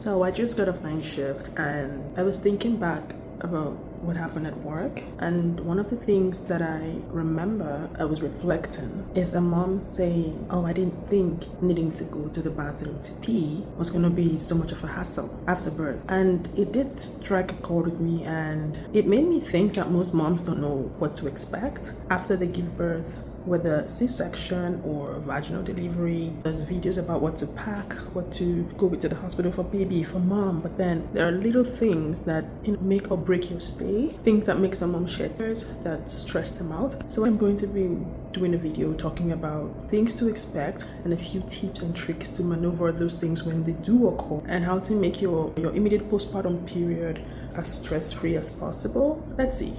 So I just got off night shift and I was thinking back about what happened at work, and one of the things that I remember I was reflecting is the mom saying, oh, I didn't think needing to go to the bathroom to pee was going to be so much of a hassle after birth. And it did strike a chord with me, and it made me think that most moms don't know what to expect after they give birth, whether C-section or vaginal delivery. There's videos about what to pack, what to go with to the hospital for baby, for mom, but then there are little things that make or break your stay, things that make some mom shed tears, that stress them out. So I'm going to be doing a video talking about things to expect and a few tips and tricks to maneuver those things when they do occur, and how to make your immediate postpartum period as stress-free as possible. Let's see.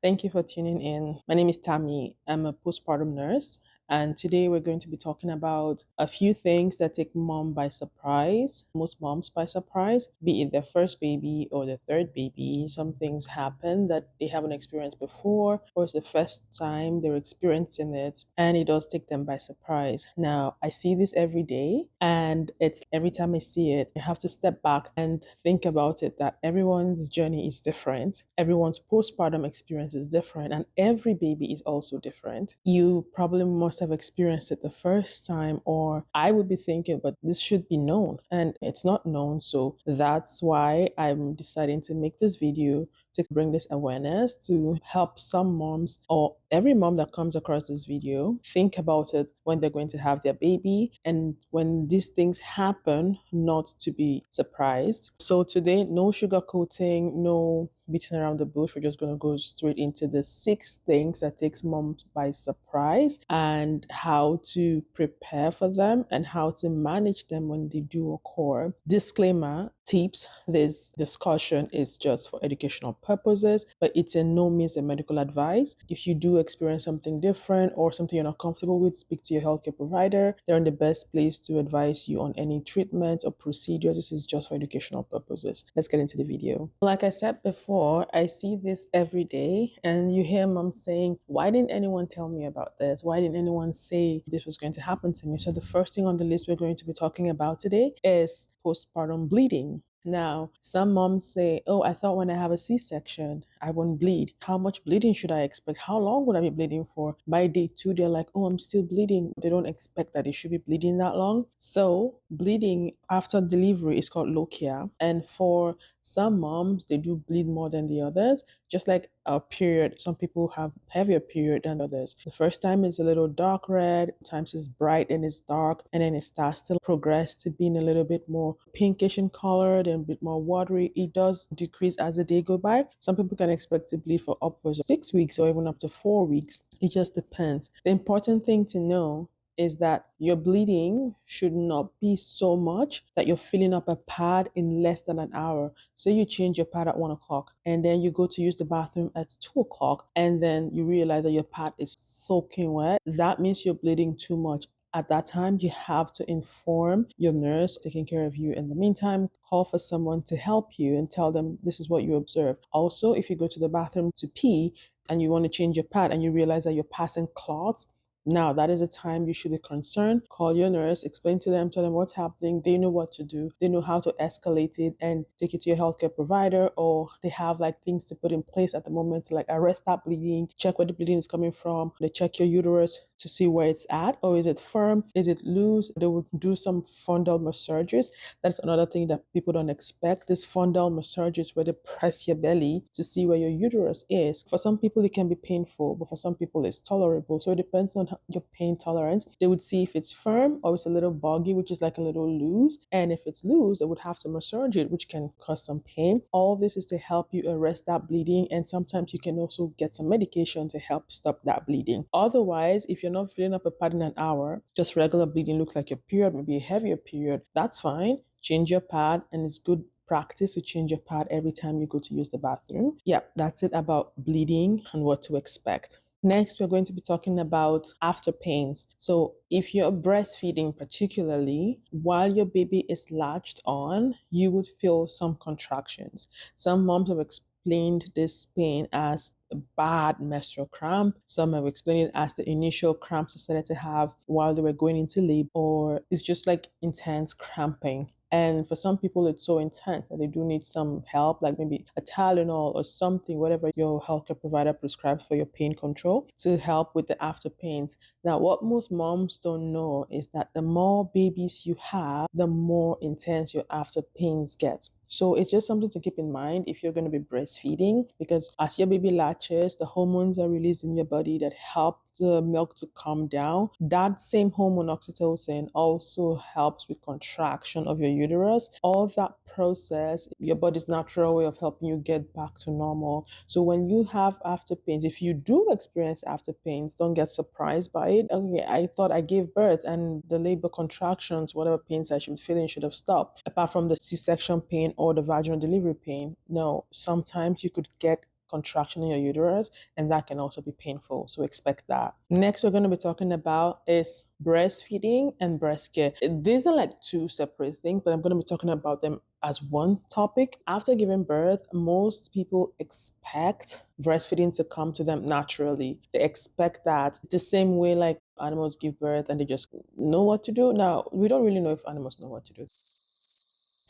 Thank you for tuning in. My name is Tammy. I'm a postpartum nurse, and today we're going to be talking about a few things that take mom by surprise, most moms by surprise, be it their first baby or their third baby. Some things happen that they haven't experienced before, or it's the first time they're experiencing it, and it does take them by surprise. Now, I see this every day, and it's every time I see it, I have to step back and think about it, that everyone's journey is different. Everyone's postpartum experience is different, and every baby is also different. You probably must have experienced it the first time, or I would be thinking, but this should be known, and it's not known. So that's why I'm deciding to make this video, to bring this awareness, to help some moms, or every mom that comes across this video, think about it when they're going to have their baby, and when these things happen, not to be surprised. So today, no sugarcoating, no beating around the bush. We're just going to go straight into the 6 things that takes moms by surprise, and how to prepare for them, and how to manage them when they do occur. Disclaimer, tips, this discussion is just for educational purposes, but it's in no means a medical advice. If you do experience something different or something you're not comfortable with, speak to your healthcare provider. They're in the best place to advise you on any treatment or procedure. This is just for educational purposes. Let's get into the video. Like I said before, I see this every day, and you hear mom saying, why didn't anyone tell me about this? Why didn't anyone say this was going to happen to me? So the first thing on the list we're going to be talking about today is postpartum bleeding. Now, some moms say, oh, I thought when I have a C-section, I won't bleed. How much bleeding should I expect? How long would I be bleeding for? By day 2, they're like, oh, I'm still bleeding. They don't expect that they should be bleeding that long. So bleeding after delivery is called lochia. And for some moms, they do bleed more than the others. Just like our period, some people have heavier period than others. The first time is a little dark red, sometimes it's bright and it's dark, and then it starts to progress to being a little bit more pinkish in color, then a bit more watery. It does decrease as the day go by. Some people can expect to bleed for upwards of 6 weeks or even up to 4 weeks. It just depends. The important thing to know is that your bleeding should not be so much that you're filling up a pad in less than an hour. So you change your pad at 1 o'clock, and then you go to use the bathroom at 2 o'clock, and then you realize that your pad is soaking wet. That means you're bleeding too much. At that time, you have to inform your nurse taking care of you. In the meantime, call for someone to help you and tell them this is what you observe. Also, if you go to the bathroom to pee and you want to change your pad and you realize that you're passing clots, now, that is a time you should be concerned. Call your nurse, explain to them, tell them what's happening. They know what to do. They know how to escalate it and take it to your healthcare provider, or they have like things to put in place at the moment to like arrest that bleeding, check where the bleeding is coming from. They check your uterus to see where it's at, or is it firm? Is it loose? They will do some fundal massages. That's another thing that people don't expect. This fundal massages where they press your belly to see where your uterus is. For some people, it can be painful, but for some people, it's tolerable. So it depends on your pain tolerance. They would see if it's firm or it's a little boggy, which is like a little loose. And if it's loose, they would have to massage it, which can cause some pain. All this is to help you arrest that bleeding. And sometimes you can also get some medication to help stop that bleeding. Otherwise, if you're not filling up a pad in an hour, just regular bleeding looks like your period, maybe a heavier period, that's fine. Change your pad, and it's good practice to change your pad every time you go to use the bathroom. Yeah, that's it about bleeding and what to expect. Next, we're going to be talking about after pains. So if you're breastfeeding particularly, while your baby is latched on, you would feel some contractions. Some moms have explained this pain as a bad menstrual cramp. Some have explained it as the initial cramps they started to have while they were going into labor, or it's just like intense cramping. And for some people, it's so intense that they do need some help, like maybe a Tylenol or something, whatever your healthcare provider prescribes for your pain control to help with the after pains. Now, what most moms don't know is that the more babies you have, the more intense your after pains get. So it's just something to keep in mind if you're going to be breastfeeding, because as your baby latches, the hormones are released in your body that help the milk to calm down. That same hormone oxytocin also helps with contraction of your uterus. All of that process, your body's natural way of helping you get back to normal. So when you have after pains, if you do experience after pains, don't get surprised by it. Okay, I thought I gave birth and the labor contractions, whatever pains I should be feeling should have stopped, apart from the C-section pain or the vaginal delivery pain. No, sometimes you could get contraction in your uterus, and that can also be painful. So expect that. Next, we're going to be talking about is breastfeeding and breast care. These are like two separate things, but I'm going to be talking about them as one topic. After giving birth, most people expect breastfeeding to come to them naturally. They expect that the same way like animals give birth and they just know what to do. Now, we don't really know if animals know what to do.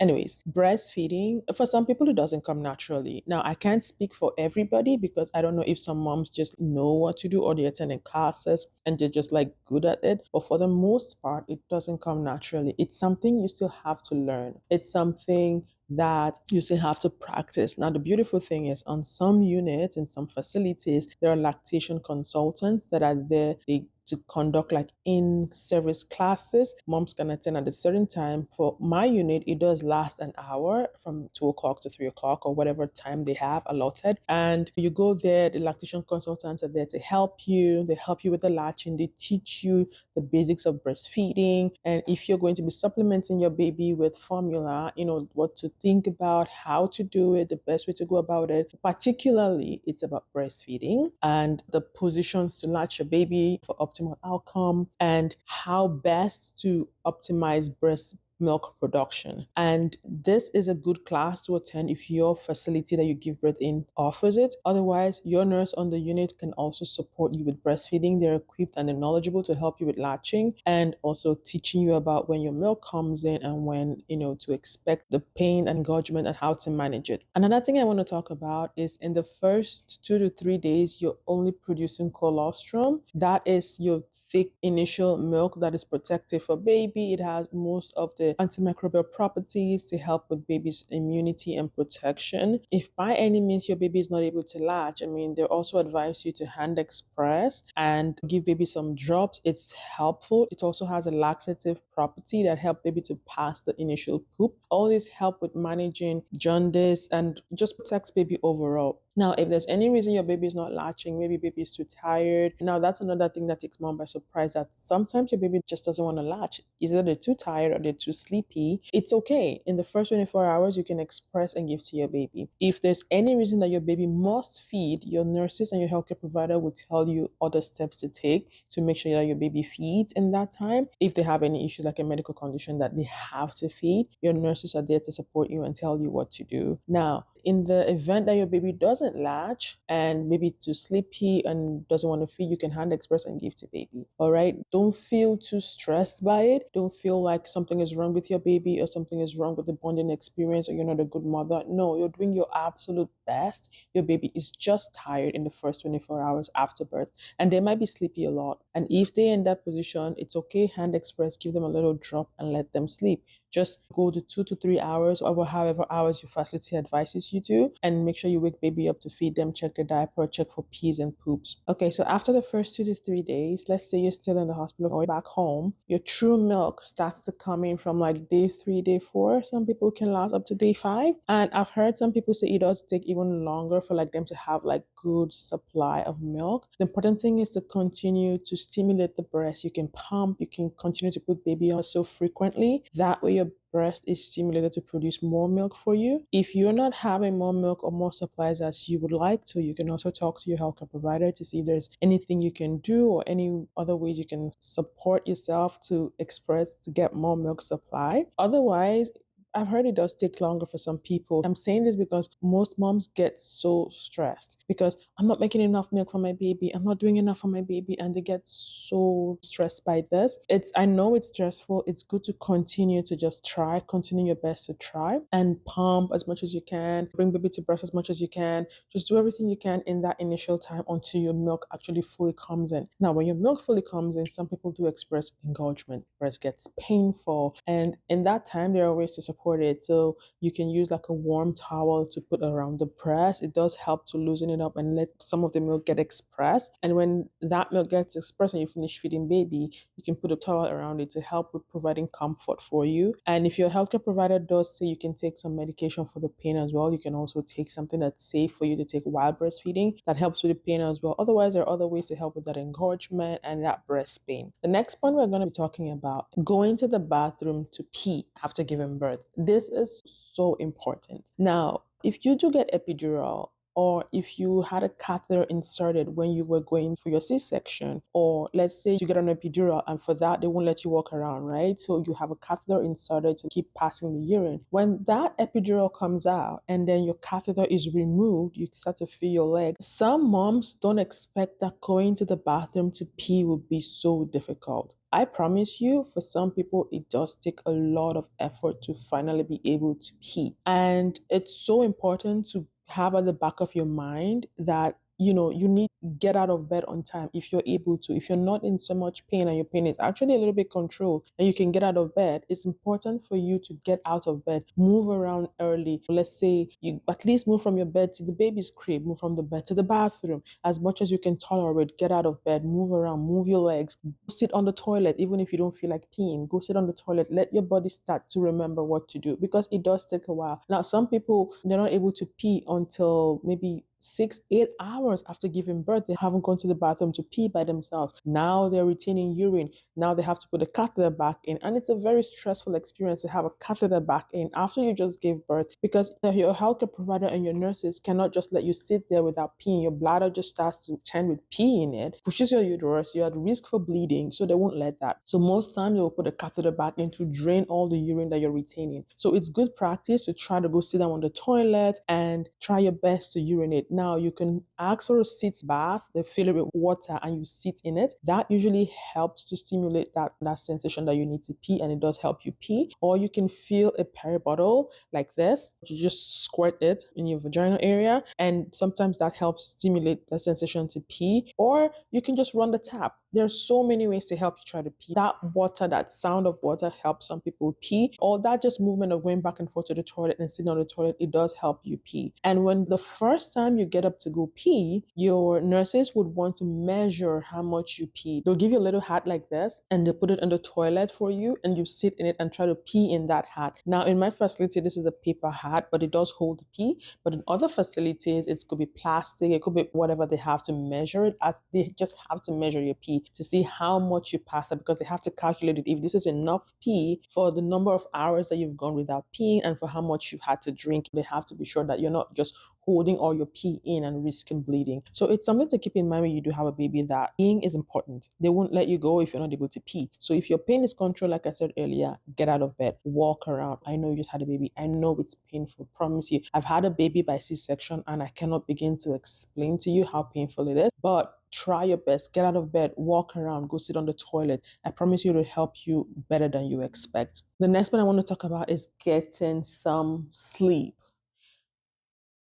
Anyways, breastfeeding, for some people, it doesn't come naturally. Now, I can't speak for everybody because I don't know if some moms just know what to do or they're attending classes and they're just like good at it. But for the most part, it doesn't come naturally. It's something you still have to learn. It's something that you still have to practice. Now, the beautiful thing is on some units in some facilities, there are lactation consultants that are there. They to conduct like in-service classes. Moms can attend at a certain time. For my unit, it does last an hour from 2 o'clock to 3 o'clock or whatever time they have allotted. And you go there, the lactation consultants are there to help you. They help you with the latching. They teach you the basics of breastfeeding. And if you're going to be supplementing your baby with formula, you know, what to think about, how to do it, the best way to go about it. Particularly, it's about breastfeeding and the positions to latch your baby for optimal outcome and how best to optimize breast milk production. And this is a good class to attend if your facility that you give birth in offers it. Otherwise, your nurse on the unit can also support you with breastfeeding. They're equipped and they're knowledgeable to help you with latching and also teaching you about when your milk comes in and when, you know, to expect the pain and engorgement and how to manage it. Another thing I want to talk about is in the first 2 to 3 days, you're only producing colostrum. That is your thick initial milk that is protective for baby. It has most of the antimicrobial properties to help with baby's immunity and protection. If by any means your baby is not able to latch, I mean, they also advise you to hand express and give baby some drops. It's helpful. It also has a laxative property that help baby to pass the initial poop. All this help with managing jaundice and just protects baby overall. Now, if there's any reason your baby is not latching, maybe baby is too tired. Now, that's another thing that takes mom by surprise, that sometimes your baby just doesn't want to latch. Either they're too tired or they're too sleepy. It's okay. In the first 24 hours, you can express and give to your baby. If there's any reason that your baby must feed, your nurses and your healthcare provider will tell you other steps to take to make sure that your baby feeds in that time. If they have any issues like a medical condition that they have to feed, your nurses are there to support you and tell you what to do. Now, in the event that your baby doesn't latch and maybe too sleepy and doesn't want to feed, you can hand express and give to baby. All right. Don't feel too stressed by it. Don't feel like something is wrong with your baby or something is wrong with the bonding experience or you're not a good mother. No, you're doing your absolute best. Your baby is just tired in the first 24 hours after birth and they might be sleepy a lot. And if they're in that position, it's okay. Hand express, give them a little drop and let them sleep. Just go to 2 to 3 hours or however hours your facility advises you to, and make sure you wake baby up to feed them, check the diaper, check for pees and poops. Okay, so after the first 2 to 3 days, let's say you're still in the hospital or back home, your true milk starts to come in from like day 3, day 4. Some people can last up to day 5. And I've heard some people say it does take even longer for like them to have like good supply of milk. The important thing is to continue to stimulate the breast. You can pump, you can continue to put baby on so frequently. That way your breast is stimulated to produce more milk for you. If you're not having more milk or more supplies as you would like to, you can also talk to your healthcare provider to see if there's anything you can do or any other ways you can support yourself to express to get more milk supply. Otherwise, I've heard it does take longer for some people. I'm saying this because most moms get so stressed because I'm not making enough milk for my baby. I'm not doing enough for my baby. And they get so stressed by this. I know it's stressful. It's good to continue to just try, continue your best to try and pump as much as you can, bring baby to breast as much as you can. Just do everything you can in that initial time until your milk actually fully comes in. Now, when your milk fully comes in, some people do express engorgement, breast gets painful. And in that time, there are ways to support it. So you can use like a warm towel to put around the breast. It does help to loosen it up and let some of the milk get expressed. And when that milk gets expressed and you finish feeding baby, you can put a towel around it to help with providing comfort for you. And if your healthcare provider does say you can take some medication for the pain as well, you can also take something that's safe for you to take while breastfeeding that helps with the pain as well. Otherwise, there are other ways to help with that engorgement and that breast pain. The next point we're going to be talking about going to the bathroom to pee after giving birth. This is so important. Now, if you do get epidural, or if you had a catheter inserted when you were going for your C-section, or let's say you get an epidural and for that they won't let you walk around, right? So you have a catheter inserted to keep passing the urine. When that epidural comes out and then your catheter is removed, you start to feel your legs. Some moms don't expect that going to the bathroom to pee will be so difficult. I promise you, for some people, it does take a lot of effort to finally be able to pee. And it's so important to have at the back of your mind that you need to get out of bed on time if you're able to. If you're not in so much pain and your pain is actually a little bit controlled and you can get out of bed, it's important for you to get out of bed, move around early. Let's say you at least move from your bed to the baby's crib, move from the bed to the bathroom as much as you can tolerate. Get out of bed, move around, move your legs, sit on the toilet. Even if you don't feel like peeing, go sit on the toilet. Let your body start to remember what to do because it does take a while. Now, some people, they're not able to pee until maybe 6, 8 hours after giving birth. They haven't gone to the bathroom to pee by themselves. Now they're retaining urine. Now they have to put a catheter back in. And it's a very stressful experience to have a catheter back in after you just gave birth because your healthcare provider and your nurses cannot just let you sit there without peeing. Your bladder just starts to turn with pee in it, pushes your uterus. You're at risk for bleeding, so they won't let that. So most times they will put a catheter back in to drain all the urine that you're retaining. So it's good practice to try to go sit down on the toilet and try your best to urinate. Now you can ask for a sit bath, they fill it with water and you sit in it. That usually helps to stimulate that sensation that you need to pee and it does help you pee. Or you can fill a peri bottle like this. You just squirt it in your vaginal area and sometimes that helps stimulate the sensation to pee. Or you can just run the tap. There are so many ways to help you try to pee. That water, that sound of water helps some people pee. Or that just movement of going back and forth to the toilet and sitting on the toilet, it does help you pee. And when the first time you get up to go pee, your nurses would want to measure how much you pee. They'll give you a little hat like this and they put it in the toilet for you and you sit in it and try to pee in that hat. Now, in my facility, this is a paper hat, but it does hold the pee. But in other facilities, it could be plastic, it could be whatever they have to measure it as. They just have to measure your pee to see how much you pass it because they have to calculate it if this is enough pee for the number of hours that you've gone without peeing and for how much you've had to drink. They have to be sure that you're not just holding all your pee in and risking bleeding. So it's something to keep in mind when you do have a baby that peeing is important. They won't let you go if you're not able to pee. So if your pain is controlled, like I said earlier, get out of bed, walk around. I know you just had a baby. I know it's painful. Promise you. I've had a baby by C-section and I cannot begin to explain to you how painful it is. But try your best. Get out of bed, walk around, go sit on the toilet. I promise you it'll help you better than you expect. The next one I want to talk about is getting some sleep.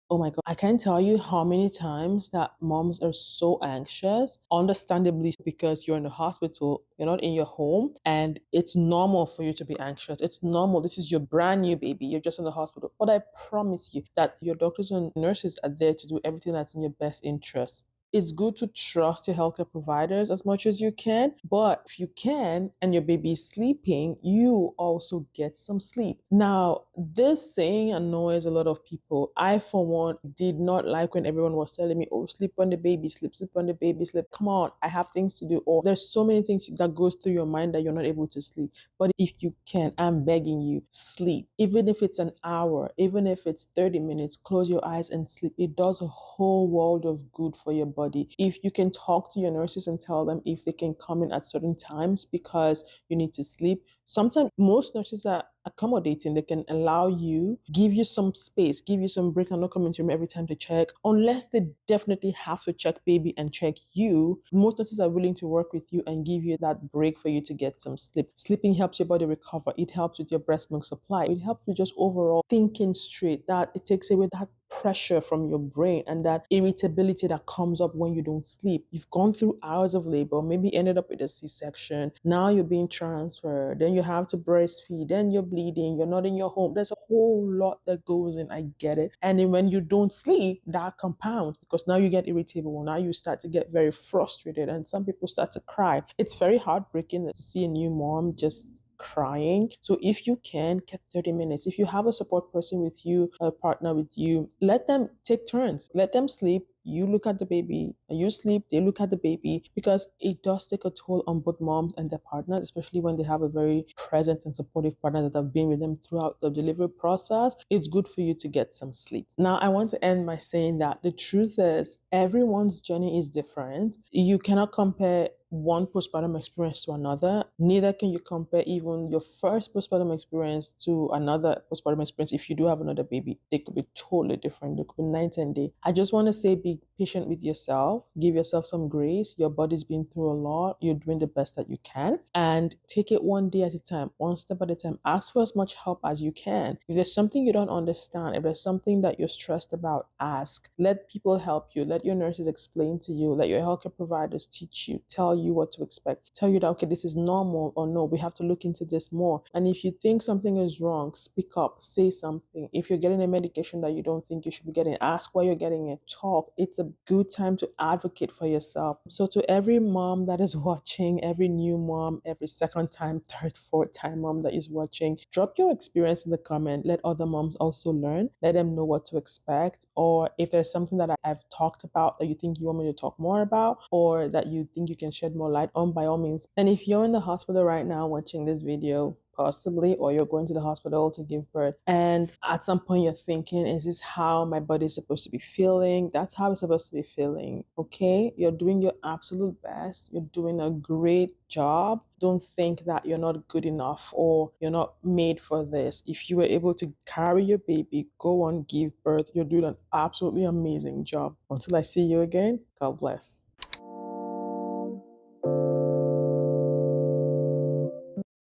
Oh my God. I can't tell you how many times that moms are so anxious, understandably, because you're in the hospital, you're not in your home, and it's normal for you to be anxious. It's normal. This is your brand new baby. You're just in the hospital. But I promise you that your doctors and nurses are there to do everything that's in your best interest. It's good to trust your healthcare providers as much as you can, but if you can and your baby is sleeping, you also get some sleep. Now, this saying annoys a lot of people. I, for one, did not like when everyone was telling me, oh, sleep on the baby, sleep on the baby, sleep. Come on, I have things to do. Or there's so many things that goes through your mind that you're not able to sleep. But if you can, I'm begging you, sleep. Even if it's an hour, even if it's 30 minutes, close your eyes and sleep. It does a whole world of good for your body. If you can talk to your nurses and tell them if they can come in at certain times because you need to sleep, Sometimes most nurses are accommodating. They can allow you, give you some space, give you some break and not come into your room every time to check. Unless they definitely have to check baby and check you, most nurses are willing to work with you and give you that break for you to get some sleep. Sleeping helps your body recover. It helps with your breast milk supply. It helps with just overall thinking straight. That it takes away that pressure from your brain and that irritability that comes up when you don't sleep. You've gone through hours of labor, maybe ended up with a C-section. Now you're being transferred. Then you have to breastfeed. Then you're bleeding. You're not in your home. There's a whole lot that goes in. I get it. And then when you don't sleep, that compounds because now you get irritable. Now you start to get very frustrated and some people start to cry. It's very heartbreaking to see a new mom just crying. So if you can, get 30 minutes. If you have a support person with you, a partner with you, let them take turns. Let them sleep. You look at the baby, you sleep, they look at the baby, because it does take a toll on both moms and their partners, especially when they have a very present and supportive partner that have been with them throughout the delivery process. It's good for you to get some sleep. Now, I want to end by saying that the truth is everyone's journey is different. You cannot compare one postpartum experience to another. Neither can you compare even your first postpartum experience to another postpartum experience. If you do have another baby, they could be totally different. They could be night and day. I just want to say be patient with yourself. Give yourself some grace. Your body's been through a lot. You're doing the best that you can. And take it one day at a time, one step at a time. Ask for as much help as you can. If there's something you don't understand, if there's something that you're stressed about, ask. Let people help you. Let your nurses explain to you. Let your healthcare providers teach you, tell you what to expect, tell you that, okay, this is normal, or no, we have to look into this more. And if you think something is wrong, speak up, say something. If you're getting a medication that you don't think you should be getting, ask why you're getting it, talk. It's a good time to advocate for yourself. So to every mom that is watching, every new mom, every second time, third, fourth time mom that is watching, drop your experience in the comment. Let other moms also learn. Let them know what to expect. Or if there's something that I've talked about that you think you want me to talk more about, or that you think you can shed more light on, by all means. And if you're in the hospital right now watching this video, possibly, or you're going to the hospital to give birth, and at some point you're thinking, is this how my body is supposed to be feeling? That's how it's supposed to be feeling. Okay, you're doing your absolute best, you're doing a great job. Don't think that you're not good enough or you're not made for this. If you were able to carry your baby, go on, give birth, you're doing an absolutely amazing job. Until I see you again, God bless.